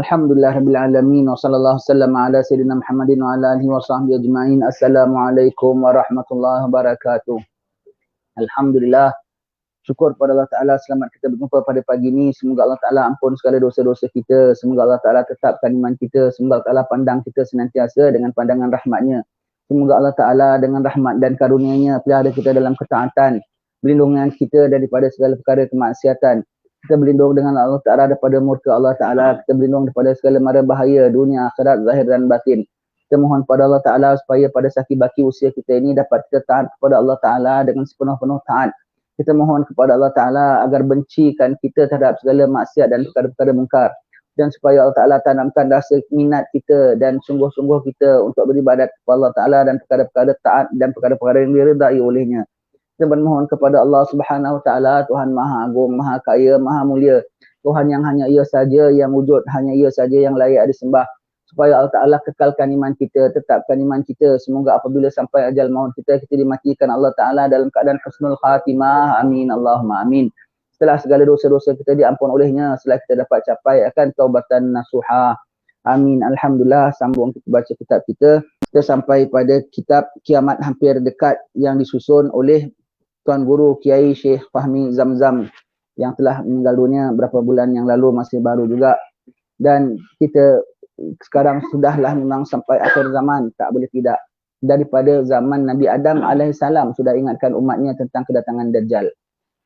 Alhamdulillah rabbil alamin wa sallallahu wasallam ala sayyidina Muhammadin wa ala alihi wa sahbihi ajma'in. Assalamualaikum warahmatullahi wabarakatuh. Alhamdulillah, syukur pada Allah Ta'ala selamat kita berjumpa pada pagi ini. Semoga Allah Ta'ala ampun segala dosa-dosa kita. Semoga Allah Ta'ala tetapkan iman kita. Semoga Allah Ta'ala pandang kita senantiasa dengan pandangan rahmatnya. Semoga Allah Ta'ala dengan rahmat dan karunia-Nya pelihara kita dalam ketaatan, melindungi kita daripada segala perkara kemaksiatan. Kita berlindung dengan Allah Ta'ala daripada murka Allah Ta'ala. Kita berlindung daripada segala mara bahaya dunia, akhirat, zahir dan batin. Kita mohon pada Allah Ta'ala supaya pada sakit baki usia kita ini dapat kita taat kepada Allah Ta'ala dengan sepenuh-penuh taat. Kita mohon kepada Allah Ta'ala agar bencikan kita terhadap segala maksiat dan perkara-perkara mungkar. Dan supaya Allah Ta'ala tanamkan rasa minat kita dan sungguh-sungguh kita untuk beribadat kepada Allah Ta'ala dan perkara-perkara taat dan perkara-perkara yang diredai olehnya. Kita bermohon kepada Allah Subhanahu Wa Ta'ala, Tuhan Maha Agung, Maha Kaya, Maha Mulia. Tuhan yang hanya Ia saja yang wujud, hanya Ia saja yang layak disembah. Supaya Allah Ta'ala kekalkan iman kita, tetapkan iman kita. Semoga apabila sampai ajal maut kita, kita dimatikan Allah Ta'ala dalam keadaan husnul khatimah. Amin. Allahumma amin. Setelah segala dosa-dosa kita diampun olehnya, setelah kita dapat capai akan taubatan nasuha. Amin. Alhamdulillah, sambung kita baca kitab kita. Kita sampai pada kitab Kiamat Hampir Dekat yang disusun oleh Tuan Guru Kiai Syekh Fahmi Zamzam yang telah meninggal dunia beberapa bulan yang lalu, masih baru juga. Dan kita sekarang sudahlah memang sampai akhir zaman, tak boleh tidak. Daripada zaman Nabi Adam AS sudah ingatkan umatnya tentang kedatangan Dajjal.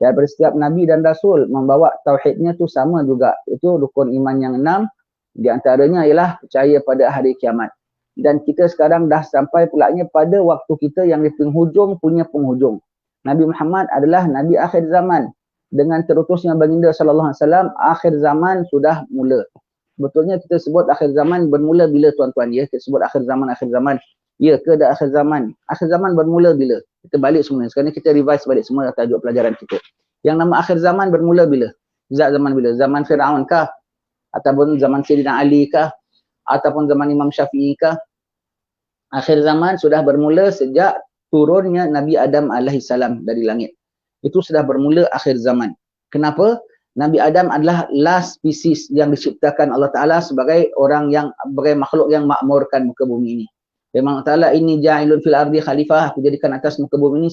Daripada setiap Nabi dan Rasul membawa tauhidnya tu sama juga. Itu rukun iman yang 6. Di antaranya ialah percaya pada hari kiamat. Dan kita sekarang dah sampai pulaknya pada waktu kita yang di penghujung punya penghujung. Nabi Muhammad adalah Nabi akhir zaman. Dengan terutusnya baginda sallallahu alaihi wasallam, akhir zaman sudah mula. Sebetulnya kita sebut akhir zaman bermula bila tuan-tuan ya? Kita sebut akhir zaman. Ya ke dah akhir zaman? Akhir zaman bermula bila? Kita balik semula. Sekarang kita revise balik semua tajuk pelajaran kita. Yang nama akhir zaman bermula bila? Zaman bila? Zaman Fir'aun kah? Ataupun zaman Sayyidina Ali kah? Ataupun zaman Imam Syafi'i kah? Akhir zaman sudah bermula sejak turunnya Nabi Adam alaihissalam dari langit. Itu sudah bermula akhir zaman. Kenapa? Nabi Adam adalah last species yang diciptakan Allah Ta'ala sebagai orang yang, sebagai makhluk yang makmurkan muka bumi ini. Memang Allah Ta'ala ini ja'ilun fil ardi khalifah, aku jadikan atas muka bumi ini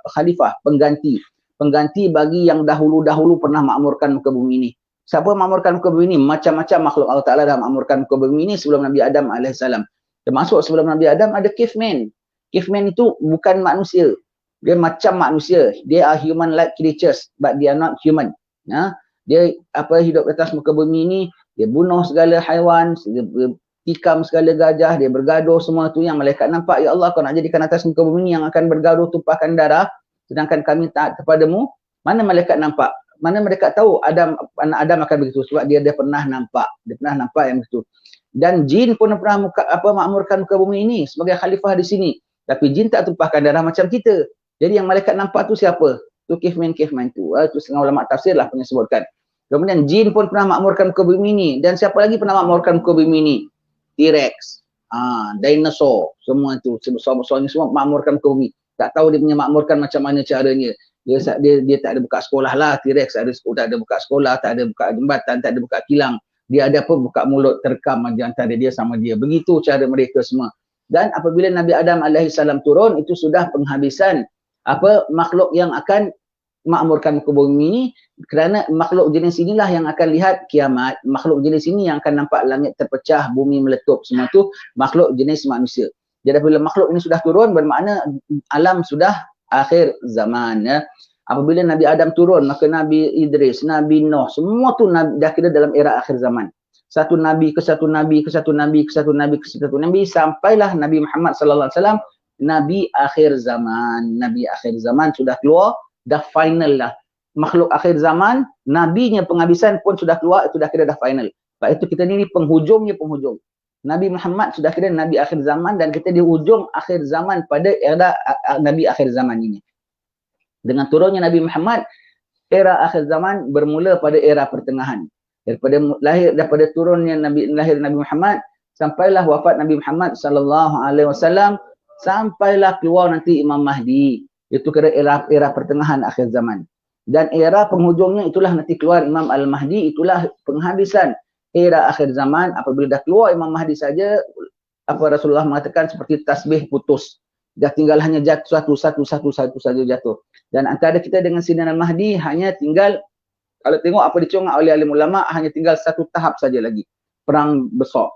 khalifah, pengganti. Pengganti bagi yang dahulu-dahulu pernah makmurkan muka bumi ini. Siapa makmurkan muka bumi ini? Macam-macam makhluk Allah Ta'ala dah makmurkan muka bumi ini sebelum Nabi Adam alaihissalam. Termasuk sebelum Nabi Adam ada caveman. Caveman itu bukan manusia. Dia macam manusia. They are human-like creatures, but they are not human. Dia hidup atas muka bumi ini, dia bunuh segala haiwan, dia tikam segala gajah, dia bergaduh semua tu yang malaikat nampak. Ya Allah, kau nak jadikan atas muka bumi ini yang akan bergaduh tumpahkan darah, sedangkan kami taat kepadamu. Mana malaikat nampak? Mana mereka tahu anak Adam akan begitu? Sebab dia pernah nampak. Dia pernah nampak yang begitu. Dan jin pun pernah makmurkan muka bumi ini sebagai khalifah di sini. Tapi jin tak tumpahkan darah macam kita. Jadi yang malaikat nampak tu siapa? Tu caveman tu. Itu setengah ulama tafsir lah punya sebutkan. Kemudian jin pun pernah makmurkan muka bumi ini. Dan siapa lagi pernah makmurkan muka bumi ini? T-Rex, dinosaur, semua tu. Besar-besarnya semua makmurkan muka bumi. Tak tahu dia punya makmurkan macam mana caranya. Dia tak ada buka sekolah lah. T-Rex tak ada buka sekolah, tak ada buka jembatan, tak ada buka kilang. Dia ada apa buka mulut terkam antara dia sama dia. Begitu cara mereka semua. Dan apabila Nabi Adam alaihissalam turun, itu sudah penghabisan makhluk yang akan makmurkan muka bumi ini, kerana makhluk jenis inilah yang akan lihat kiamat. Makhluk jenis ini yang akan nampak langit terpecah, bumi meletup, semua tu makhluk jenis manusia. Jadi apabila makhluk ini sudah turun, bermakna alam sudah akhir zaman ya. Apabila Nabi Adam turun, maka Nabi Idris, Nabi Nuh, semua tu dah kira dalam era akhir zaman. Satu nabi ke satu nabi ke satu nabi ke satu nabi ke satu nabi, sampailah Nabi Muhammad sallallahu alaihi wasallam, Nabi akhir zaman. Nabi akhir zaman sudah keluar, dah final lah. Makhluk akhir zaman, nabinya penghabisan pun sudah keluar, itu dah kira dah final. Sebab itu kita ni penghujungnya penghujung. Nabi Muhammad sudah kira Nabi akhir zaman dan kita di hujung akhir zaman pada era Nabi akhir zaman ini. Dengan turunnya Nabi Muhammad, era akhir zaman bermula pada era pertengahan. Daripada turunnya lahir Nabi Muhammad sampailah wafat Nabi Muhammad sallallahu alaihi wasallam, sampailah keluar nanti Imam Mahdi. Itu kira era pertengahan akhir zaman. Dan era penghujungnya itulah nanti keluar Imam Al-Mahdi, itulah penghabisan. era akhir zaman, apabila dah keluar Imam Mahdi saja, apa Rasulullah mengatakan seperti tasbih putus. Dah tinggal hanya jatuh satu saja jatuh. Dan antara kita dengan Sayyidina Mahdi hanya tinggal, kalau tengok apa dicongak oleh alim ulama, hanya tinggal satu tahap saja lagi. Perang besar.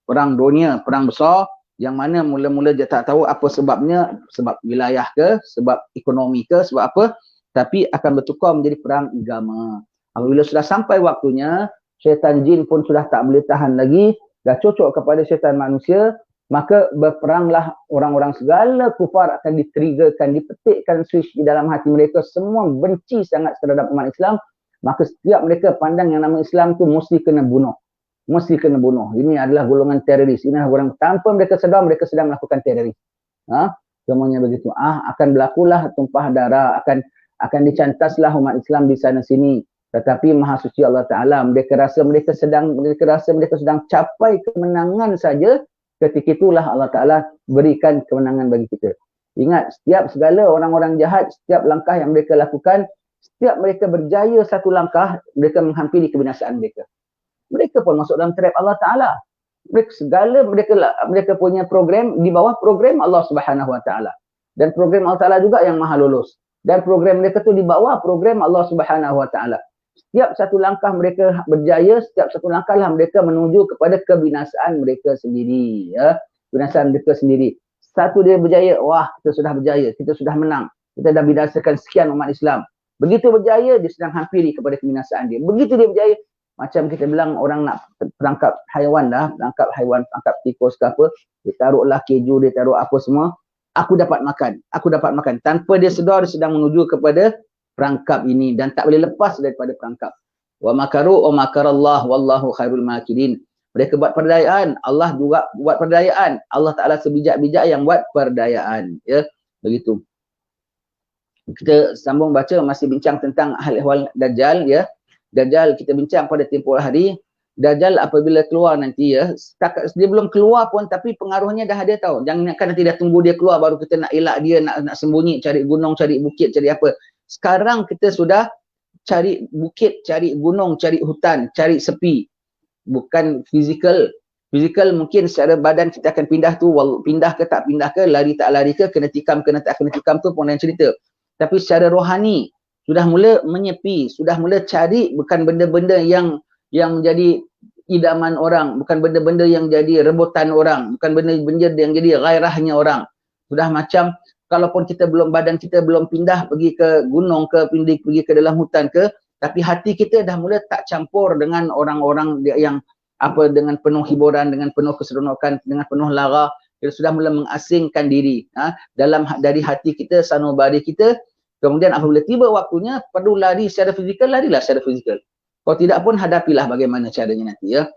Perang dunia, perang besar, yang mana mula-mula dia tak tahu apa sebabnya, sebab wilayah ke, sebab ekonomi ke, sebab apa, tapi akan bertukar menjadi perang agama. Apabila sudah sampai waktunya, syaitan jin pun sudah tak boleh tahan lagi, dah cocok kepada syaitan manusia, maka berperanglah orang-orang, segala kufar akan ditriggerkan, dipetikkan switch di dalam hati mereka, semua benci sangat terhadap umat Islam, maka setiap mereka pandang yang nama Islam tu mesti kena bunuh. Mesti kena bunuh. Ini adalah golongan teroris. Ini adalah orang tanpa mereka sedar, mereka sedang melakukan teroris. Semuanya begitu. Akan berlakulah tumpah darah, akan dicantaslah umat Islam di sana sini. Tetapi Maha Suci Allah Ta'ala, mereka rasa mereka sedang capai kemenangan saja, ketika itulah Allah Ta'ala berikan kemenangan bagi kita. Ingat, setiap segala orang-orang jahat, setiap langkah yang mereka lakukan, setiap mereka berjaya satu langkah, mereka menghampiri kebinasaan mereka. Mereka pun masuk dalam trap Allah Ta'ala. Mereka punya program di bawah program Allah Subhanahu Wa Ta'ala. Dan program Allah Ta'ala juga yang maha lulus. Dan program mereka tu di bawah program Allah Subhanahu Wa Ta'ala. Setiap satu langkah mereka berjaya, setiap satu langkah lah mereka menuju kepada kebinasaan mereka sendiri. Ya. Kebinasaan mereka sendiri. Satu dia berjaya, wah kita sudah berjaya, kita sudah menang. Kita dah binasakan sekian umat Islam. Begitu berjaya, dia sedang hampiri kepada kebinasaan dia. Begitu dia berjaya, macam kita bilang orang nak perangkap haiwan dah, perangkap haiwan, perangkap tikus ke apa, dia taruhlah keju, dia taruh apa semua, aku dapat makan. Tanpa dia sedar, dia sedang menuju kepada perangkap ini dan tak boleh lepas daripada perangkap. Wa makaru wa makarallah wallahu khairul makirin. Mereka buat perdayaan, Allah juga buat perdayaan. Allah Ta'ala sebijak-bijak yang buat perdayaan. Ya, begitu. Kita sambung baca, masih bincang tentang hal-hal Dajjal, ya. Dajjal kita bincang pada tempoh hari. Dajjal apabila keluar nanti, ya, dia belum keluar pun tapi pengaruhnya dah ada tau. Jangan ingatkan nanti dah tunggu dia keluar baru kita nak elak dia, nak sembunyi, cari gunung, cari bukit, cari apa. Sekarang kita sudah cari bukit, cari gunung, cari hutan, cari sepi. Bukan fizikal. Fizikal mungkin secara badan kita akan pindah tu, pindah ke tak pindah ke, lari tak lari ke, kena tikam kena tak kena tikam tu pun lain cerita. Tapi secara rohani sudah mula menyepi, sudah mula cari bukan benda-benda yang menjadi idaman orang, bukan benda-benda yang jadi rebutan orang, bukan benda-benda yang jadi gairahnya orang. Sudah macam kalaupun badan kita belum pindah pergi ke gunung ke, pergi ke dalam hutan ke, tapi hati kita dah mula tak campur dengan orang-orang yang apa, dengan penuh hiburan, dengan penuh keseronokan, dengan penuh lara. Kita sudah mula mengasingkan diri dari hati kita, sanubari kita. Kemudian apabila tiba waktunya perlu lari secara fizikal, larilah secara fizikal. Kalau tidak pun hadapilah bagaimana caranya nanti, ya.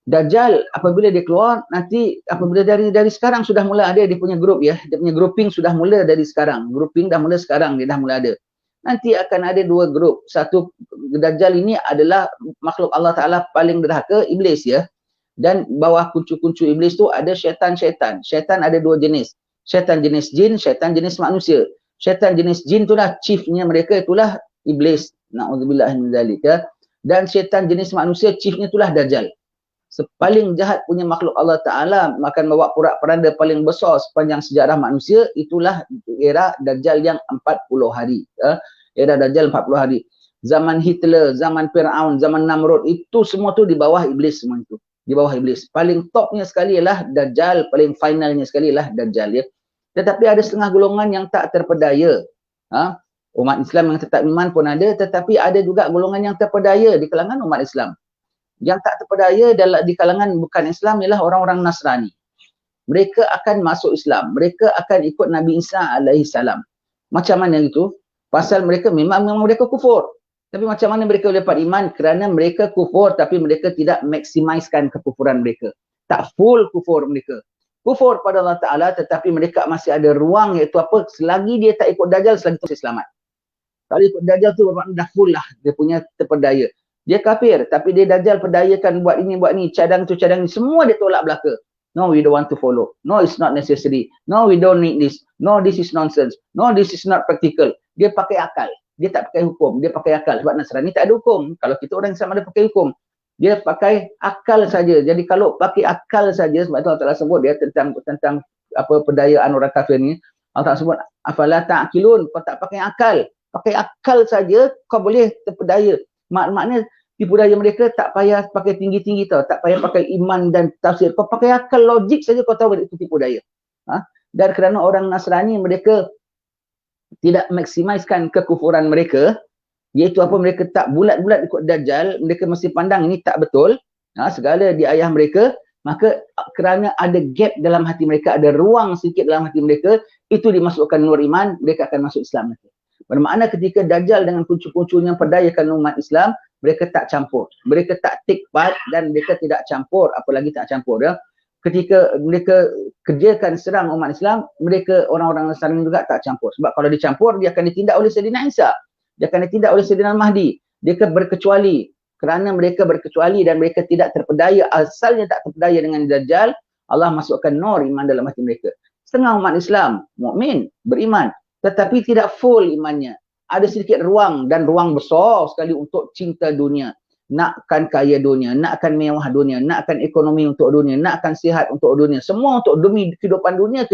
Dajjal apabila dia keluar nanti, apabila dari sekarang sudah mula ada dia punya grup, ya. Dia punya grouping sudah mula dari sekarang. Grouping dah mula sekarang, dia dah mula ada. Nanti akan ada dua grup. Satu, Dajjal ini adalah makhluk Allah Ta'ala paling derhaka, iblis, ya. Dan bawah kuncu-kuncu iblis tu ada syaitan-syaitan. Syaitan ada dua jenis. Syaitan jenis jin, syaitan jenis manusia. Syaitan jenis jin itulah chiefnya mereka, itulah iblis. Na'udzubillah min dzalik, ya. Dan syaitan jenis manusia, chiefnya itulah Dajjal. Sepaling jahat punya makhluk Allah Ta'ala akan bawa porak-poranda paling besar sepanjang sejarah manusia, itulah era Dajjal yang 40 hari. Ya. Era Dajjal 40 hari. Zaman Hitler, zaman Fir'aun, zaman Namrud, itu semua tu di bawah iblis semua itu. Di bawah iblis. Paling topnya sekali ialah Dajjal, paling finalnya sekali ialah Dajjal, ya. Tetapi ada setengah golongan yang tak terpedaya. Umat Islam yang tetap iman pun ada, tetapi ada juga golongan yang terpedaya di kalangan umat Islam. Yang tak terpedaya di kalangan bukan Islam ialah orang-orang Nasrani. Mereka akan masuk Islam. Mereka akan ikut Nabi Isa alaihi salam. Macam mana itu? Pasal mereka memang mereka kufur. Tapi macam mana mereka boleh dapat iman? Kerana mereka kufur tapi mereka tidak maksimiskan kekufuran mereka. Tak full kufur mereka. Kufur pada Allah Ta'ala tetapi mereka masih ada ruang, iaitu apa? Selagi dia tak ikut Dajjal, selagi itu selamat. Kalau ikut Dajjal tu dah full lah. Dia punya terpedaya. Dia kafir, tapi dia Dajjal perdayakan buat ini, buat ni, cadang tu, cadang ni. Semua dia tolak belaka. No, we don't want to follow. No, it's not necessary. No, we don't need this. No, this is nonsense. No, this is not practical. Dia pakai akal. Dia tak pakai hukum. Dia pakai akal. Sebab Nasrani tak ada hukum. Kalau kita orang Islam ada pakai hukum. Dia pakai akal saja. Jadi kalau pakai akal saja, sebab tu Allah Ta'ala sebut dia tentang apa pendayaan orang kafir ni. Allah Ta'ala sebut, afala ta'qilun, kau tak pakai akal. Pakai akal saja, kau boleh terpedaya. Maknanya tipu daya mereka tak payah pakai tinggi-tinggi tau. Tak payah pakai iman dan tafsir. Kau pakai akal logik saja, kau tahu itu tipu daya. Dan kerana orang Nasrani, mereka tidak maksimiskan kekufuran mereka, iaitu apa, mereka tak bulat-bulat ikut Dajjal, mereka mesti pandang ini tak betul, segala di ayah mereka, maka kerana ada gap dalam hati mereka, ada ruang sedikit dalam hati mereka, itu dimasukkan nur iman, mereka akan masuk Islam nanti. Bermakna ketika Dajjal dengan kuncu-kuncunya perdayakan umat Islam, mereka tak campur, mereka tak take part dan mereka tidak campur, apalagi tak campur ya. Ketika mereka kerjakan serang umat Islam, mereka orang-orang Nasrani juga tak campur. Sebab kalau dicampur, dia akan ditindak oleh Sayyidina Isa. Dia akan ditindak oleh Sayyidina Mahdi. Dia akan berkecuali. Kerana mereka berkecuali dan mereka tidak terpedaya, asalnya tak terpedaya dengan Dajjal, Allah masukkan nur iman dalam hati mereka. Setengah umat Islam, mukmin, beriman, tetapi tidak full imannya. Ada sedikit ruang, dan ruang besar sekali untuk cinta dunia. Nakkan kaya dunia, nakkan mewah dunia, nakkan ekonomi untuk dunia, nakkan sihat untuk dunia. Semua untuk demi kehidupan dunia.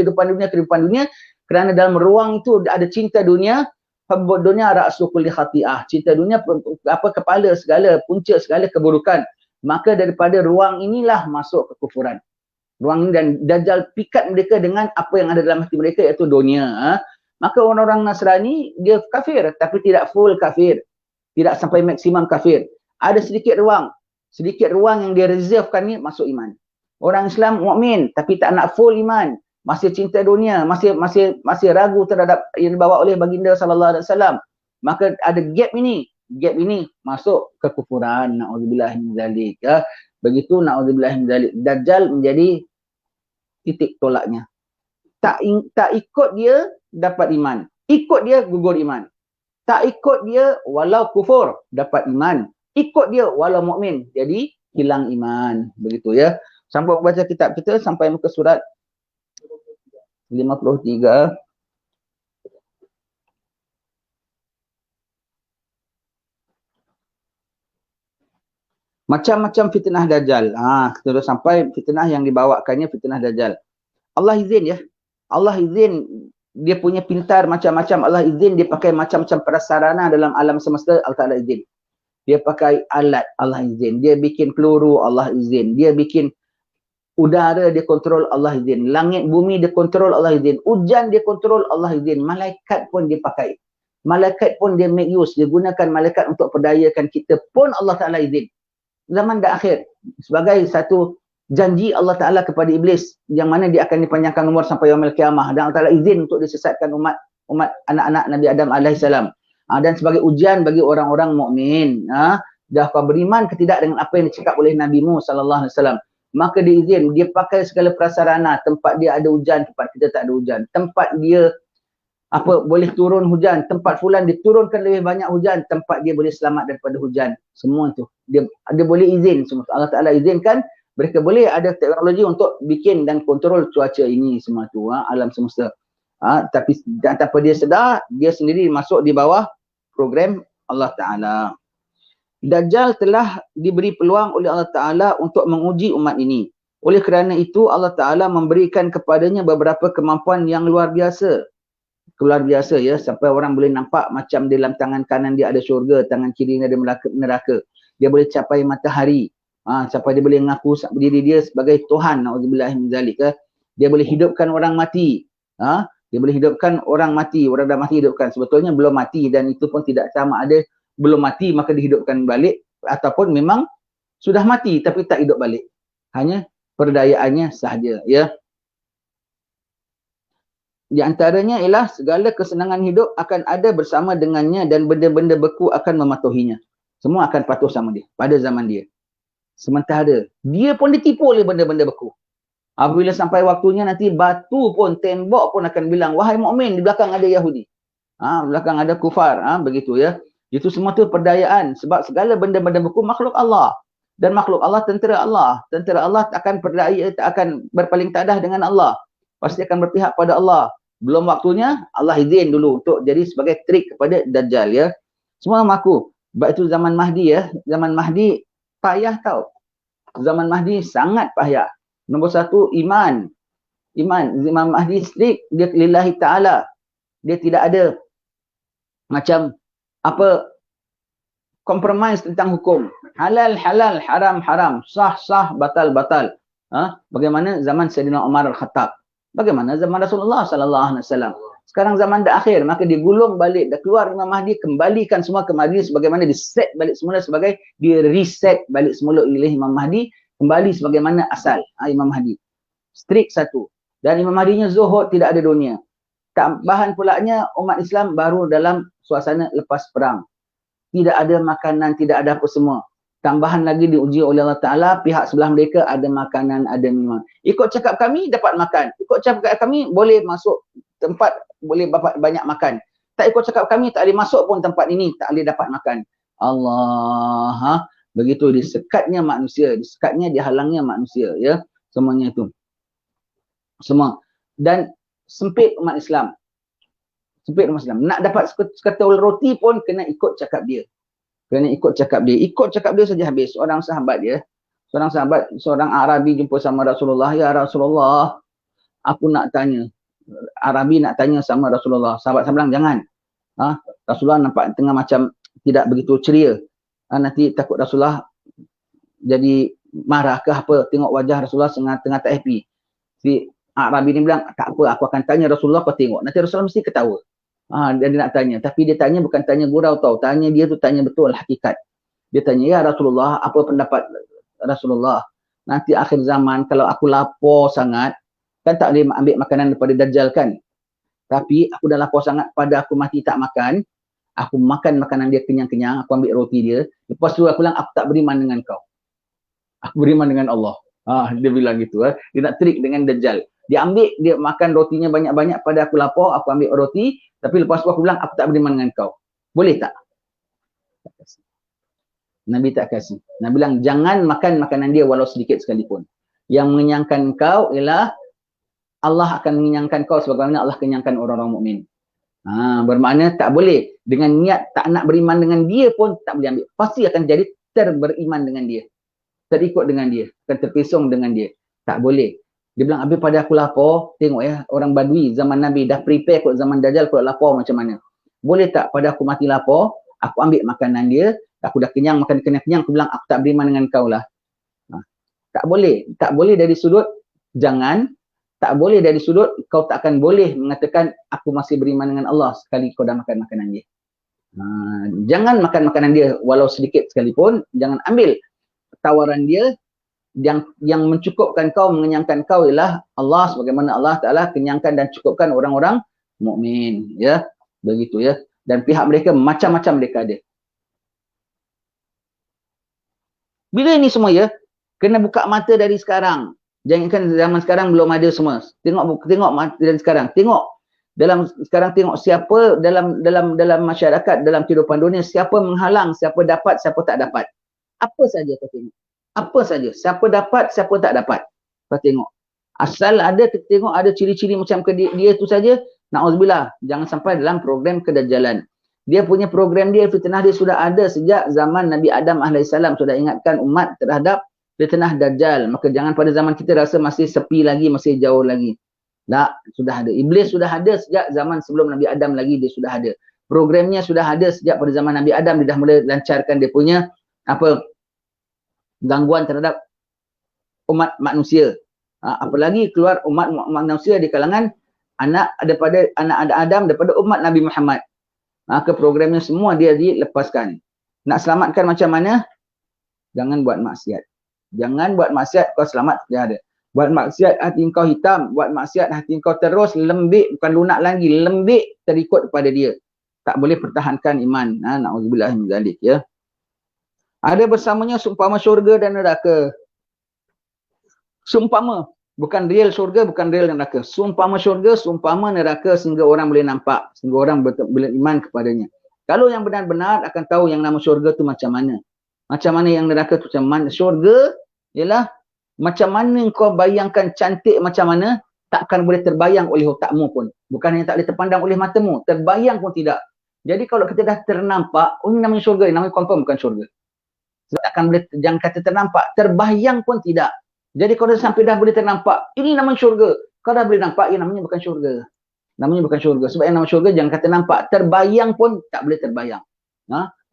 Kerana dalam ruang itu ada cinta dunia. Hubbud dunya ra'su kulli khati'ah. Cinta dunia kepala segala, punca segala keburukan. Maka daripada ruang inilah masuk kekufuran. Ruang ini, dan Dajjal pikat mereka dengan apa yang ada dalam hati mereka, iaitu dunia. Maka orang-orang Nasrani, dia kafir, tapi tidak full kafir. Tidak sampai maksimum kafir. Ada sedikit ruang yang dia reservekan ni masuk iman. Orang Islam mukmin tapi tak nak full iman, masih cinta dunia, masih ragu terhadap yang dibawa oleh baginda sallallahu alaihi wasallam. Maka ada gap ini masuk kekufuran. Nauzubillah min zalik. Begitu, nauzubillah min zalik. Dajjal menjadi titik tolaknya. Tak ikut dia dapat iman. Ikut dia gugur iman. Tak ikut dia walau kufur dapat iman. Ikut dia walau mukmin jadi hilang iman. Begitu ya. Sambung baca kitab kita sampai muka surat 53. Macam-macam fitnah Dajjal. Kita dah sampai fitnah yang dibawakannya fitnah Dajjal. Allah izin ya. Allah izin, dia punya pintar macam-macam. Allah izin dia pakai macam-macam prasarana dalam alam semesta. Allah Ta'ala izin. Dia pakai alat, Allah izin. Dia bikin peluru, Allah izin. Dia bikin udara, dia kontrol, Allah izin. Langit, bumi, dia kontrol, Allah izin. Hujan, dia kontrol, Allah izin. Malaikat pun dia pakai. Malaikat pun dia make use. Dia gunakan malaikat untuk perdayakan kita pun, Allah Ta'ala izin. Zaman dah akhir. Sebagai satu janji Allah Ta'ala kepada Iblis, yang mana dia akan dipanjangkan umur sampai yaumil qiyamah. Dan Allah Ta'ala izin untuk disesatkan umat anak-anak Nabi Adam AS. Dan sebagai ujian bagi orang-orang mukmin, dah kau beriman ke tidak dengan apa yang dicakap oleh Nabi-Mu sallallahu alaihi wasallam, maka dia izin, dia pakai segala prasarana. Tempat dia ada hujan, tempat kita tak ada hujan. Tempat dia boleh turun hujan, tempat fulan diturunkan lebih banyak hujan, tempat dia boleh selamat daripada hujan. Semua tu dia boleh izin semua. Allah Ta'ala izinkan mereka boleh ada teknologi untuk bikin dan kontrol cuaca ini semua tu, alam semesta. Tapi tanpa dia sedar, dia sendiri masuk di bawah program Allah Ta'ala. Dajjal telah diberi peluang oleh Allah Ta'ala untuk menguji umat ini. Oleh kerana itu, Allah Ta'ala memberikan kepadanya beberapa kemampuan yang luar biasa. Luar biasa ya, sampai orang boleh nampak macam dalam tangan kanan dia ada syurga, tangan kiri dia ada neraka. Dia boleh capai matahari. Sampai dia boleh mengaku diri dia sebagai Tuhan. Na'udzubillah min zalik. Dia boleh hidupkan orang mati. Dia boleh hidupkan orang mati, orang dah mati hidupkan. Sebetulnya belum mati, dan itu pun tidak sama ada belum mati maka dihidupkan balik, ataupun memang sudah mati tapi tak hidup balik. Hanya perdayaannya sahaja ya. Di antaranya ialah segala kesenangan hidup akan ada bersama dengannya, dan benda-benda beku akan mematuhinya. Semua akan patuh sama dia pada zaman dia. Sementara dia pun ditipu oleh benda-benda beku. Apabila sampai waktunya nanti, batu pun, tembok pun akan bilang, wahai mukmin, di belakang ada Yahudi. Belakang ada kufar. Begitu ya. Itu semua tu perdayaan. Sebab segala benda-benda beku makhluk Allah. Dan makhluk Allah tentera Allah. Tentera Allah akan berdaya, akan berpaling tadah dengan Allah. Pasti akan berpihak pada Allah. Belum waktunya, Allah izin dulu untuk jadi sebagai trik kepada Dajjal ya. Semua mengaku. Sebab itu zaman Mahdi ya. Zaman Mahdi Payah tau. Zaman Mahdi sangat payah. Nombor satu, iman. Imam Mahdi strict, dia lillahi ta'ala. Dia tidak ada macam apa compromise tentang hukum. Halal, halal, haram, haram. Sah, sah, batal, batal. Bagaimana zaman Sayyidina Umar Al-Khattab? Bagaimana zaman Rasulullah sallallahu alaihi wasallam? Sekarang zaman dah akhir, maka digulung balik, dah keluar Imam Mahdi, kembalikan semua ke Mahdi sebagaimana di-set balik semula sebagai di-reset balik semula oleh Imam Mahdi, kembali sebagaimana asal Imam Mahdi. Strict satu. Dan Imam Mahdinya zuhud, tidak ada dunia. Tambahan pulaknya umat Islam baru dalam suasana lepas perang. Tidak ada makanan, tidak ada apa semua. Tambahan lagi diuji oleh Allah Ta'ala, pihak sebelah mereka ada makanan, ada minuman. Ikut cakap kami, dapat makan. Ikut cakap kami, boleh masuk tempat, boleh banyak makan. Tak ikut cakap kami, tak boleh masuk pun tempat ini, tak boleh dapat makan. Allah, begitu disekatnya manusia, disekatnya, dihalangnya manusia, ya. Semuanya itu. Semua. Dan sempit umat Islam. Sempit umat Islam. Nak dapat seketul roti pun kena ikut cakap dia. Kena ikut cakap dia. Ikut cakap dia saja habis. Seorang sahabat dia, seorang Arabi jumpa sama Rasulullah. Ya Rasulullah, aku nak tanya. Arabi nak tanya sama Rasulullah. Sahabat bilang, jangan. Rasulullah nampak tengah macam tidak begitu ceria. Nanti takut Rasulullah jadi marah ke apa. Tengok wajah Rasulullah tengah tak happy. Si Arabi ni bilang, tak apa, aku akan tanya Rasulullah, kau tengok. Nanti Rasulullah mesti ketawa. Dia nak tanya. Tapi dia tanya bukan tanya gurau tau. Tanya dia tu tanya betul hakikat. Dia tanya, ya Rasulullah, apa pendapat Rasulullah? Nanti akhir zaman, kalau aku lapar sangat, kan tak boleh ambil makanan daripada Dajjal kan? Tapi aku dah lapar sangat, pada aku mati tak makan, aku makan makanan dia kenyang-kenyang, aku ambil roti dia. Lepas tu aku bilang, aku tak beriman dengan kau. Aku beriman dengan Allah. Dia bilang gitu. Dia nak trik dengan Dajjal. Dia ambil, dia makan rotinya banyak-banyak, pada aku lapar, aku ambil roti, tapi lepas tu aku bilang, aku tak beriman dengan kau. Boleh tak? Tak kasih. Nabi tak kasih. Nabi bilang, jangan makan makanan dia walau sedikit sekalipun. Yang mengenyangkan kau ialah Allah akan mengenyangkan kau sebagaimana Allah kenyangkan orang-orang mukmin. Bermakna tak boleh. Dengan niat tak nak beriman dengan dia pun tak boleh ambil. Pasti akan jadi terberiman dengan dia. Terikut dengan dia. Akan terpesong dengan dia. Tak boleh. Dia bilang, habis pada aku lapar, tengok ya, orang Badui zaman Nabi dah prepare kot zaman Dajjal kot lapar macam mana. Boleh tak pada aku mati lapar, aku ambil makanan dia, aku dah kenyang, makan kenyang-kenyang, aku bilang, aku tak beriman dengan kau lah. Tak boleh. Tak boleh dari sudut, jangan. Tak boleh dari sudut, kau tak akan boleh mengatakan, aku masih beriman dengan Allah sekali kau dah makan makanan dia. Jangan makan makanan dia walau sedikit sekalipun, jangan ambil tawaran dia. Yang mencukupkan kau, mengenyangkan kau ialah Allah, sebagaimana Allah Ta'ala kenyangkan dan cukupkan orang-orang mukmin, ya. Begitu ya. Dan pihak mereka macam-macam mereka ada. Bila ini semua ya, kena buka mata dari sekarang. Jangankan zaman sekarang belum ada semua. Tengok mata dari sekarang. Tengok sekarang tengok siapa dalam masyarakat, dalam kehidupan dunia, siapa menghalang, siapa dapat, siapa tak dapat. Apa saja kau tengok. Apa saja. Siapa dapat, siapa tak dapat. Kau tengok. Asal ada, kita tengok ada ciri-ciri macam dia tu saja, na'udzubillah. Jangan sampai dalam program kedajjalan. Dia punya program dia, fitnah dia sudah ada sejak zaman Nabi Adam AS sudah ingatkan umat terhadap fitnah Dajjal. Maka jangan pada zaman kita rasa masih sepi lagi, masih jauh lagi. Tak, sudah ada. Iblis sudah ada sejak zaman sebelum Nabi Adam lagi, dia sudah ada. Programnya sudah ada sejak pada zaman Nabi Adam, dia dah mula lancarkan dia punya gangguan terhadap umat manusia. Apalagi keluar umat manusia di kalangan anak Adam daripada umat Nabi Muhammad. Maka programnya semua dia dilepaskan. Nak selamatkan macam mana? Jangan buat maksiat. Jangan buat maksiat, kau selamat dia ada. Buat maksiat hati kau hitam, buat maksiat hati kau terus lembik, bukan lunak lagi, lembik terikut kepada dia. Tak boleh pertahankan iman. Na'udzubillah min zalik ya. Ada bersamanya seumpama syurga dan neraka. Seumpama. Bukan real syurga, bukan real neraka. Seumpama syurga, seumpama neraka sehingga orang boleh nampak. Sehingga orang beriman kepadanya. Kalau yang benar-benar akan tahu yang nama syurga tu macam mana. Macam mana yang neraka tu macam mana. Syurga ialah macam mana kau bayangkan cantik macam mana, takkan boleh terbayang oleh otakmu pun. Bukan yang tak boleh terpandang oleh matamu. Terbayang pun tidak. Jadi kalau kita dah ternampak, ini namanya syurga. Namanya confirm bukan syurga. Sebab takkan boleh, jangan kata ternampak, terbayang pun tidak. Jadi kalau sampai dah boleh ternampak, ini namanya syurga. Kalau dah boleh nampak, ini namanya bukan syurga. Namanya bukan syurga. Sebab yang nama syurga jangan kata nampak. Terbayang pun tak boleh terbayang.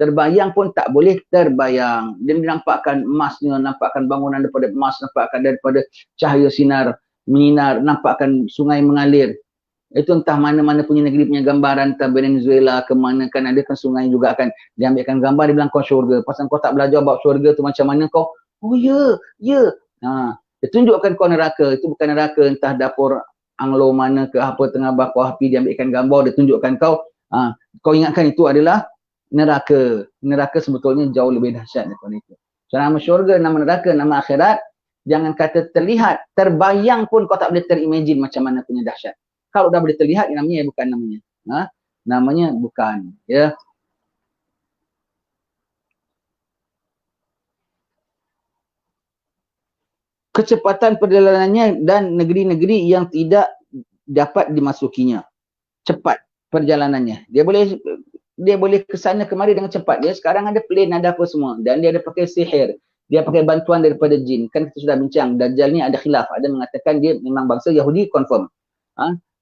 Terbayang pun tak boleh terbayang. Dia nampakkan emasnya, nampakkan bangunan daripada emas, nampakkan daripada cahaya sinar, menyinar, nampakkan sungai mengalir. Itu entah mana-mana punya negeri punya gambaran, entah Venezuela ke mana kan, ada kan sungai juga akan diambilkan gambar, dia bilang kau syurga. Pasal kau tak belajar about syurga tu macam mana kau, oh ya, ya. Dia tunjukkan kau neraka, itu bukan neraka, entah dapur Anglo mana ke apa, tengah bakar api, diambilkan gambar, dia tunjukkan kau. Kau ingatkan itu adalah neraka. Neraka sebetulnya jauh lebih dahsyat daripada itu. So, nama syurga, nama neraka, nama akhirat, jangan kata terlihat, terbayang pun kau tak boleh terimagine macam mana punya dahsyat. Kalau dah boleh terlihat, namanya bukan namanya. Namanya bukan. Ya. Kecepatan perjalanannya dan negeri-negeri yang tidak dapat dimasukinya. Cepat perjalanannya. Dia boleh ke sana kemari dengan cepat. Dia sekarang ada plane, ada apa semua. Dan dia ada pakai sihir. Dia pakai bantuan daripada jin. Kan kita sudah bincang. Dajjal ni ada khilaf. Ada mengatakan dia memang bangsa Yahudi, confirm.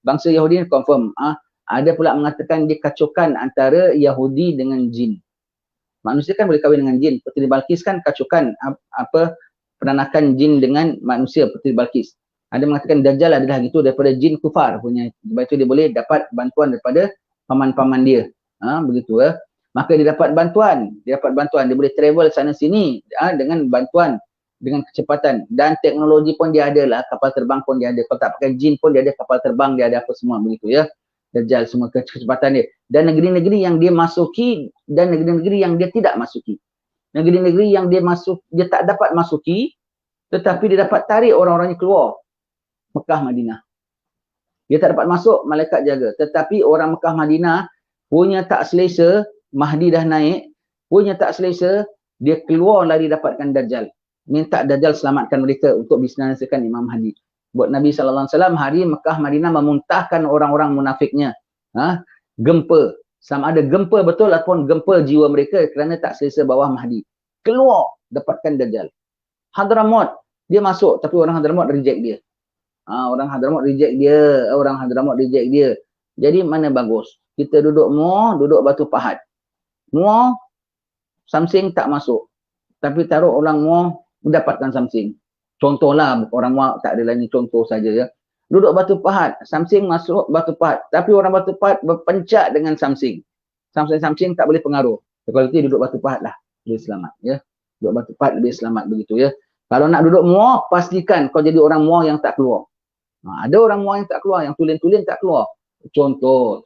Bangsa Yahudi confirm. Ada pula mengatakan dia kacukan antara Yahudi dengan jin. Manusia kan boleh kahwin dengan jin. Puteri Balqis kan kacukan penanakan jin dengan manusia, Puteri Balqis. Ada mengatakan Dajjal adalah gitu daripada jin kufar punya. Sebab itu dia boleh dapat bantuan daripada paman-paman dia. Begitu ya. Maka dia dapat bantuan. Dia boleh travel sana sini dengan bantuan, dengan kecepatan. Dan teknologi pun dia ada lah, kapal terbang pun dia ada. Kalau tak pakai jin pun dia ada kapal terbang, dia ada apa semua begitu ya. Dajjal semua kecepatan dia. Dan negeri-negeri yang dia masuki dan negeri-negeri yang dia tidak masuki. Negeri-negeri yang dia tak dapat masuki, tetapi dia dapat tarik orang-orangnya keluar. Mekah, Madinah. Dia tak dapat masuk, malaikat jaga. Tetapi orang Mekah, Madinah punya tak selesa, Mahdi dah naik, punya tak selesa, dia keluar lari dapatkan Dajjal. Minta Dajjal selamatkan mereka untuk disinasakan Imam Mahdi. Buat Nabi SAW hari Mekah, Madinah memuntahkan orang-orang munafiknya. Gempa. Sama ada gempa betul ataupun gempa jiwa mereka kerana tak selesa bawah Mahdi. Keluar, dapatkan Dajjal. Hadramaut, dia masuk tapi orang Hadramaut reject dia. Orang Hadramaut reject dia. Jadi mana bagus? Kita duduk Batu Pahat. Muar, Samsing tak masuk. Tapi taruh orang Muar mendapatkan Samsing. Contohlah, orang Muar tak ada lain, contoh saja ya. Duduk Batu Pahat, Samsing masuk Batu Pahat. Tapi orang Batu Pahat berpencak dengan Samsing. Samsing tak boleh pengaruh. Kalau itu duduk Batu Pahat lah, lebih selamat ya. Duduk Batu Pahat lebih selamat begitu ya. Kalau nak duduk Muar, pastikan kau jadi orang Muar yang tak keluar. Ada orang Muar yang tak keluar, yang tulen-tulen tak keluar. Contoh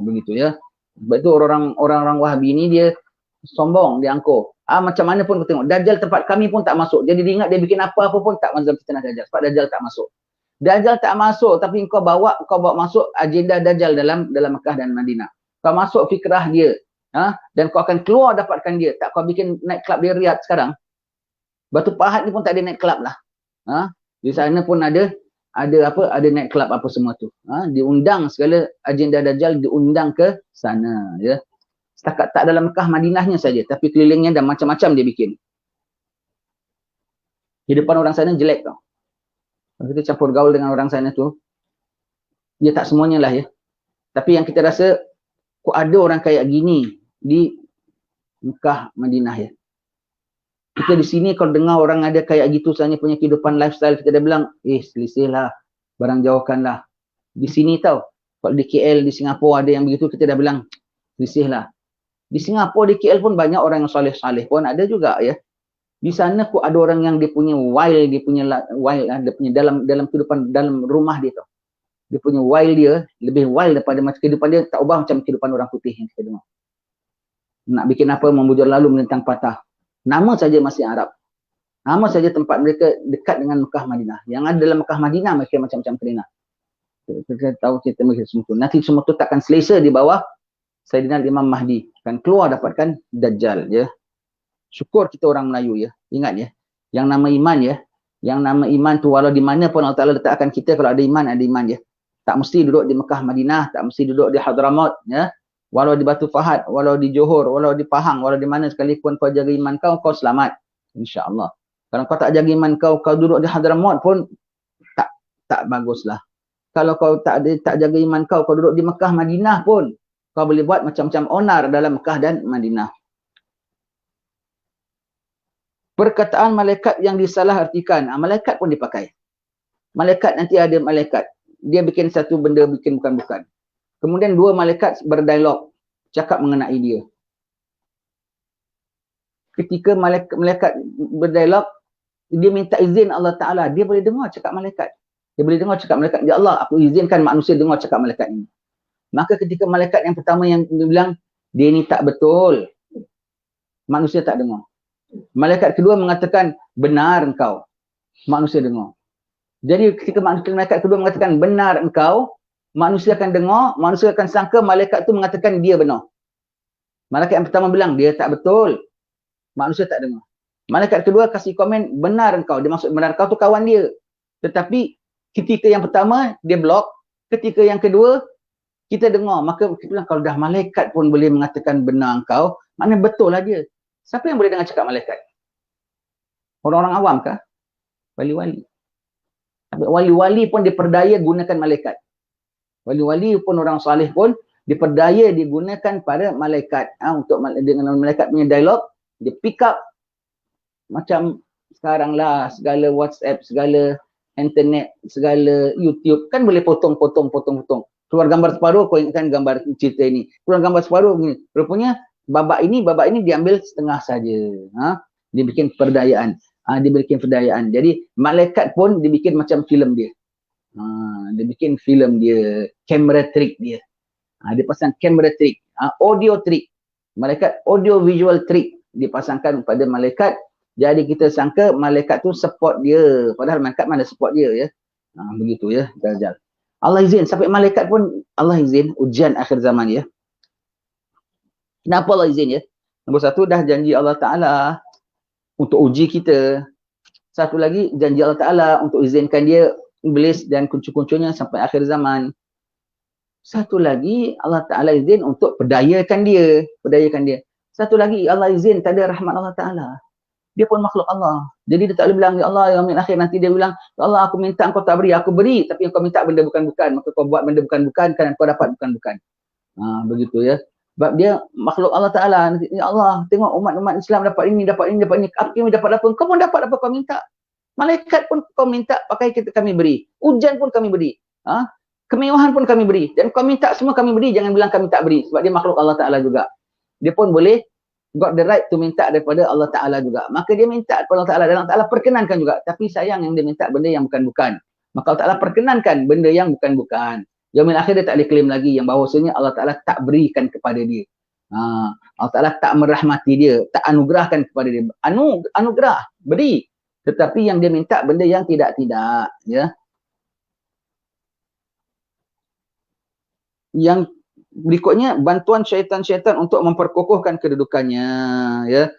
begitu ya. Sebab itu orang-orang Wahabi ni dia sombong, dia angkuh. Macam mana pun kau tengok, Dajjal tempat kami pun tak masuk. Jadi dia ingat dia bikin apa-apa pun tak mazhab fitnah Dajjal. Sebab Dajjal tak masuk. Dajjal tak masuk, tapi kau bawa masuk agenda Dajjal dalam Mekah dan Madinah. Kau masuk fikrah dia. Dan kau akan keluar dapatkan dia. Tak kau bikin night club di Riyadh sekarang. Batu Pahat ni pun tak ada night club lah. Di sana pun ada night club apa semua tu. Diundang segala agenda Dajjal, diundang ke sana ya. Setakat tak dalam Mekah Madinahnya saja, tapi kelilingnya dan macam-macam dia bikin. Di depan orang sana jelek tau. Kalau kita campur gaul dengan orang sana tu, dia tak semuanya lah ya. Tapi yang kita rasa, kok ada orang kayak gini di Mekah Madinah ya. Kita di sini kalau dengar orang ada kayak gitu saja punya kehidupan lifestyle, kita dah bilang, selisih lah, barang jauhkan lah. Di sini tau, kalau di KL, di Singapura ada yang begitu, kita dah bilang, selisih lah. Di Singapura, di KL pun banyak orang yang saleh-saleh pun ada juga ya. Di sana kok ada orang yang dia punya wild, dia punya dalam kehidupan, dalam rumah dia tau. Dia punya wild dia, lebih wild daripada macam kehidupan dia, tak ubah macam kehidupan orang putih yang kita dengar. Nak bikin apa, membujur lalu menentang patah. Nama saja masih Arab. Nama saja tempat mereka dekat dengan Mekah Madinah. Yang ada dalam Mekah Madinah mereka macam-macam kerana. Kita tahu cerita mereka semua tu. Nanti semua tu takkan selesa di bawah Sayyidina Imam Mahdi. Akan keluar dapatkan Dajjal ya. Syukur kita orang Melayu ya. Ingat ya. Yang nama iman ya. Yang nama iman tu walau di mana pun Allah Ta'ala letakkan kita, kalau ada iman ya. Tak mesti duduk di Mekah Madinah, tak mesti duduk di Hadramaut ya. Walau di Batu Fahad, walau di Johor, walau di Pahang, walau di mana sekalipun kau jaga iman kau, kau selamat. InsyaAllah. Kalau kau tak jaga iman kau, kau duduk di Hadramaut pun tak baguslah. Kalau kau tak jaga iman kau duduk di Mekah, Madinah pun, kau boleh buat macam-macam onar dalam Mekah dan Madinah. Perkataan malaikat yang disalahartikan, malaikat pun dipakai. Malaikat nanti ada malaikat. Dia bikin satu benda, bikin bukan-bukan. Kemudian dua malaikat berdialog, cakap mengenai dia. Ketika malaikat berdialog, dia minta izin Allah Ta'ala, dia boleh dengar cakap malaikat. Dia boleh dengar cakap malaikat, ya Allah, aku izinkan manusia dengar cakap malaikat ini. Maka ketika malaikat yang pertama yang bilang, dia ni tak betul, manusia tak dengar. Malaikat kedua mengatakan, benar engkau, manusia dengar. Jadi ketika malaikat kedua mengatakan, benar engkau, manusia akan dengar, manusia akan sangka malaikat tu mengatakan dia benar. Malaikat yang pertama bilang, dia tak betul, manusia tak dengar. Malaikat kedua kasih komen, benar engkau. Dia maksud benar engkau tu kawan dia. Tetapi ketika yang pertama, dia blok. Ketika yang kedua, kita dengar. Maka kita bilang, kalau dah malaikat pun boleh mengatakan benar engkau, maknanya betul lah dia. Siapa yang boleh dengar cakap malaikat? Orang-orang awam kah? Wali-wali. Wali-wali pun diperdaya gunakan malaikat. Wali-wali pun orang salih pun diperdaya digunakan pada malaikat. Untuk dengan malaikat punya dialog, dia pick up macam sekarang lah, segala WhatsApp, segala internet, segala YouTube, kan boleh potong. Keluar gambar separuh, kau ingatkan gambar cerita ini. Keluar gambar separuh, begini. Rupanya, babak ini diambil setengah saja. Dibikin perdayaan. Dibikin perdayaan. Jadi, malaikat pun dibikin macam filem dia. Dia bikin filem dia, camera trick dia. Dia pasang camera trick, audio trick. Malaikat audio visual trick dipasangkan pada malaikat. Jadi kita sangka malaikat tu support dia. Padahal malaikat mana support dia ya. Begitu ya. Dajjal. Allah izin. Sampai malaikat pun Allah izin. Ujian akhir zaman ya. Kenapa Allah izin ya? Nombor satu, dah janji Allah Ta'ala untuk uji kita. Satu lagi, janji Allah Ta'ala untuk izinkan dia, Iblis dan kuncu-kuncunya sampai akhir zaman. Satu lagi, Allah Ta'ala izin untuk perdayakan dia. Satu lagi, Allah izin tanda rahmat Allah Ta'ala. Dia pun makhluk Allah. Jadi dia tak boleh bilang, ya Allah, yang akhir nanti dia bilang, ya Allah, aku minta engkau tak beri, aku beri. Tapi engkau minta benda bukan-bukan. Maka kau buat benda bukan-bukan, kan kau dapat bukan-bukan. Begitu ya. Sebab dia makhluk Allah Ta'ala. Ya Allah, tengok umat-umat Islam dapat ini. Apa kami dapat apa? Kau pun dapat apa kau minta. Malaikat pun kau minta, pakai kita kami beri. Hujan pun kami beri. Kemewahan pun kami beri. Dan kau minta semua kami beri. Jangan bilang kami tak beri. Sebab dia makhluk Allah Ta'ala juga. Dia pun boleh got the right to minta daripada Allah Ta'ala juga. Maka dia minta kepada Allah Ta'ala dan Allah Ta'ala perkenankan juga. Tapi sayang yang dia minta benda yang bukan-bukan. Maka Allah Ta'ala perkenankan benda yang bukan-bukan. Yaumil akhir dia tak boleh claim lagi yang bahawasanya Allah Ta'ala tak berikan kepada dia. Allah Ta'ala tak merahmati dia. Tak anugerahkan kepada dia. Anugerah, beri. Tetapi yang dia minta benda yang tidak-tidak. Ya. Yang berikutnya, bantuan syaitan-syaitan untuk memperkokohkan kedudukannya. Ya.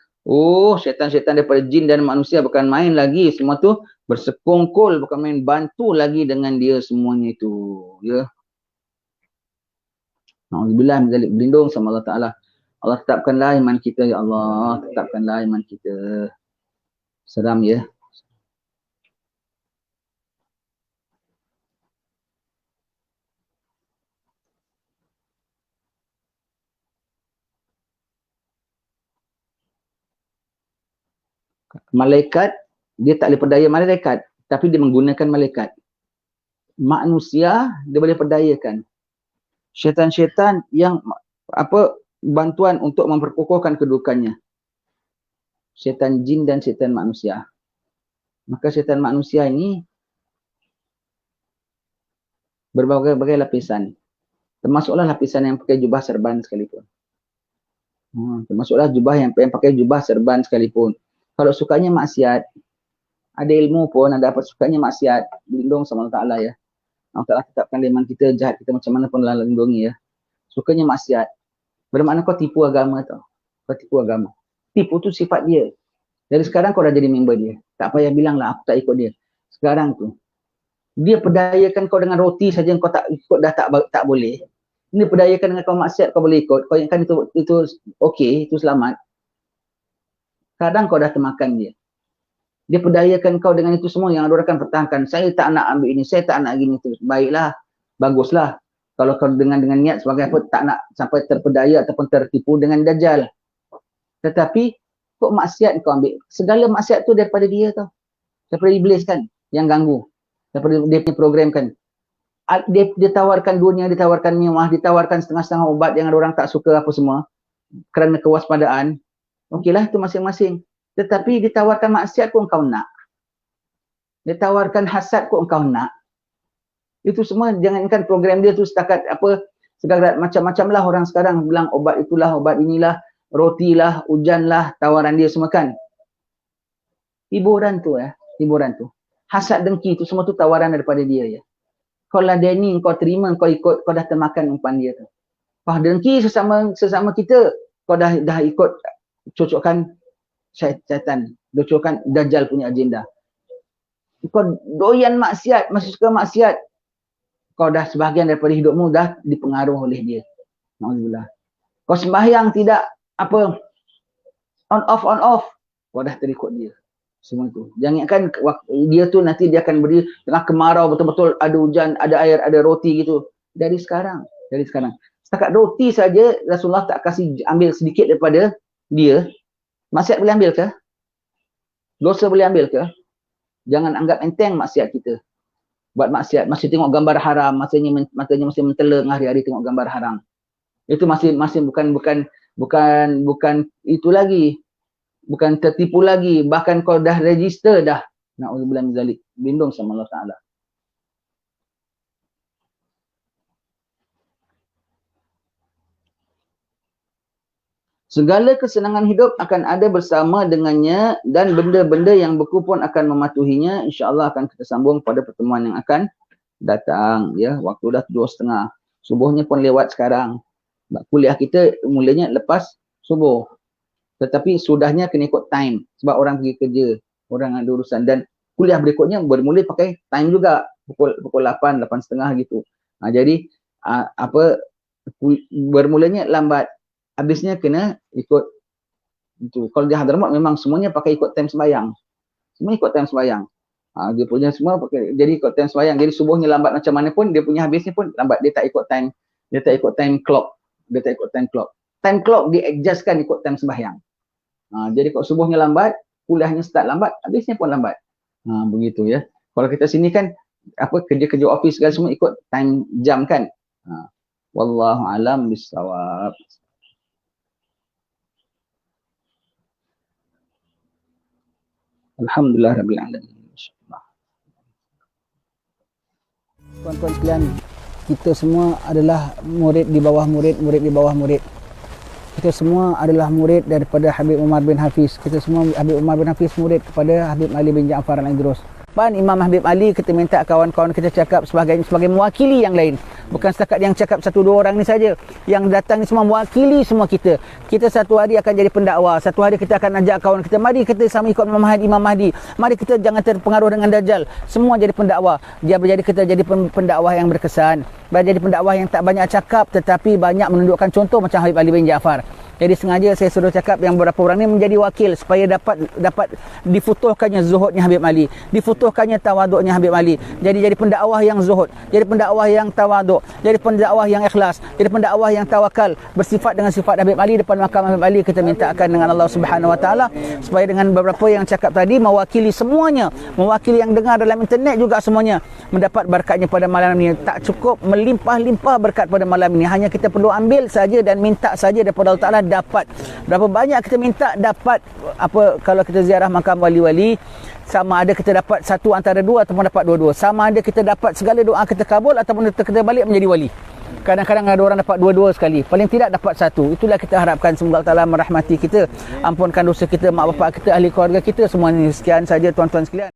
Syaitan-syaitan daripada jin dan manusia bukan main lagi. Semua tu bersekongkol, bukan main, bantu lagi dengan dia semuanya itu. Ya. Na'udzubillah, berlindung sama Allah Ta'ala. Allah tetapkanlah iman kita, ya Allah. Tetapkanlah iman kita. Seram ya. Malaikat, dia tak boleh perdaya malaikat, tapi dia menggunakan malaikat. Manusia, dia boleh perdayakan. Syaitan-syaitan yang bantuan untuk memperkokohkan kedudukannya. Syaitan jin dan syaitan manusia. Maka syaitan manusia ini berbagai-bagai lapisan. Termasuklah lapisan yang pakai jubah serban sekalipun. Termasuklah yang pakai jubah serban sekalipun. Kalau sukanya maksiat, ada ilmu pun, ada apa sukanya maksiat, berlindung sama Allah Ta'ala ya. Allah Ta'ala tetapkan iman kita, jahat kita macam mana pun Allah lindungi ya. Sukanya maksiat. Bermakna kau tipu agama tau. Kau tipu agama. Tipu tu sifat dia. Dari sekarang kau dah jadi member dia. Tak payah bilang lah aku tak ikut dia. Sekarang tu. Dia perdayakan kau dengan roti saja kau tak ikut dah tak boleh. Ini perdayakan dengan kau maksiat, kau boleh ikut. Kau ingatkan itu okey, itu selamat. Kadang kau dah termakan dia. Dia perdayakan kau dengan itu semua yang orang akan pertahankan. Saya tak nak ambil ini, saya tak nak gini tu. Baiklah, baguslah. Kalau kau dengan niat sebagai apa, tak nak sampai terpedaya ataupun tertipu dengan Dajjal. Tetapi kok maksiat kau ambil. Segala maksiat tu daripada dia tau. Daripada iblis kan yang ganggu. Daripada dia punya program kan. Dia tawarkan dunia, dia tawarkan mewah, ditawarkan setengah-setengah ubat yang orang tak suka apa semua. Kerana kewaspadaan. Okeylah, itu masing-masing. Tetapi ditawarkan maksiat pun kau nak. Ditawarkan hasad pun kau nak. Itu semua jangankan program dia tu setakat apa, segala macam-macam lah orang sekarang bilang obat itulah, obat inilah, roti lah, hujan lah, tawaran dia semua kan. Hiburan tu hiburan tu. Hasad dengki tu semua tu tawaran daripada dia ya. Kau ladeni, kau terima, kau ikut, kau dah termakan umpan dia tu. Kau dengki sesama kita, kau dah ikut cocokkan syaitan, cocokkan Dajjal punya agenda. Kau doyan maksiat, masih suka maksiat, kau dah sebahagian daripada hidupmu dah dipengaruh oleh dia. Alhamdulillah. Kau sembahyang tidak apa on off, kau dah terikut dia. Semua itu. Jangankan dia tu nanti dia akan beri tengah kemarau betul-betul ada hujan, ada air, ada roti gitu. Dari sekarang. Setakat roti saja Rasulullah tak kasih ambil sedikit daripada dia. Maksiat boleh ambil ke? Dosa boleh ambil ke? Jangan anggap enteng maksiat kita. Buat maksiat, masih tengok gambar haram, matanya masih menteleng hari-hari tengok gambar haram. Itu masih bukan itu lagi. Bukan tertipu lagi, bahkan kau dah register dah. Na'udzubillah min zalik. Lindung sama Allah Ta'ala. Segala kesenangan hidup akan ada bersama dengannya dan benda-benda yang beku pun akan mematuhinya. InsyaAllah akan kita sambung pada pertemuan yang akan datang. Ya, waktu dah 7:30. Subuhnya pun lewat sekarang. Kuliah kita mulanya lepas subuh. Tetapi sudahnya kena ikut time. Sebab orang pergi kerja, orang ada urusan. Dan kuliah berikutnya bermula pakai time juga. Pukul 8, 8:30 gitu. Jadi bermulanya lambat. Habisnya kena ikut itu. Kalau di Hadramaut memang semuanya pakai ikut time sembahyang. Semua ikut time sembahyang. Dia punya semua pakai, jadi ikut time sembahyang. Jadi subuhnya lambat macam mana pun, dia punya habisnya pun lambat. Dia tak ikut time. Dia tak ikut time clock. Time clock di-adjustkan ikut time sembahyang. Jadi kalau subuhnya lambat, kuliahnya start lambat, habisnya pun lambat. Begitu ya. Kalau kita sini kan kerja-kerja office segala semua ikut time jam kan. Wallahu alam bisawab. Alhamdulillah rabbil alamin. Tuan-tuan sekalian, kita semua adalah murid di bawah murid, murid di bawah murid. Kita semua adalah murid daripada Habib Umar bin Hafiz. Kita semua Habib Umar bin Hafiz murid kepada Habib Ali bin Ja'far Al-Idrus. Imam Habib Ali, kita minta kawan-kawan kita cakap sebagai mewakili yang lain. Bukan setakat yang cakap 1-2 orang ni saja. Yang datang ni semua mewakili semua kita. Kita satu hari akan jadi pendakwa. Satu hari kita akan ajak kawan kita, mari kita sama ikut Imam Mahdi. Mari kita jangan terpengaruh dengan Dajjal. Semua jadi pendakwa. Kita jadi pendakwah yang berkesan. Jadi pendakwah yang tak banyak cakap tetapi banyak menunjukkan contoh macam Habib Ali bin Ja'far. Jadi sengaja saya suruh cakap yang beberapa orang ni menjadi wakil supaya dapat difutuhkannya zuhudnya Habib Ali, difutuhkannya tawaduknya Habib Ali. Jadi pendakwah yang zuhud, jadi pendakwah yang tawaduk, jadi pendakwah yang ikhlas, jadi pendakwah yang tawakal, bersifat dengan sifat Habib Ali. Depan makam Habib Ali kita mintakan dengan Allah Subhanahu Wa Taala supaya dengan beberapa yang cakap tadi mewakili semuanya, mewakili yang dengar dalam internet juga semuanya mendapat berkatnya pada malam ini. Tak cukup melimpah-limpah berkat pada malam ini, hanya kita perlu ambil saja dan minta saja daripada Allah Taala. Dapat berapa banyak kita minta dapat kalau kita ziarah makam wali-wali, sama ada kita dapat satu antara dua ataupun dapat dua-dua, sama ada kita dapat segala doa kita kabul ataupun kita balik menjadi wali. Kadang-kadang ada orang dapat dua-dua sekali, paling tidak dapat satu. Itulah kita harapkan. Semoga Allah Taala merahmati kita, ampunkan dosa kita, mak bapak kita, ahli keluarga kita, semua ini. Sekian saja tuan-tuan sekalian.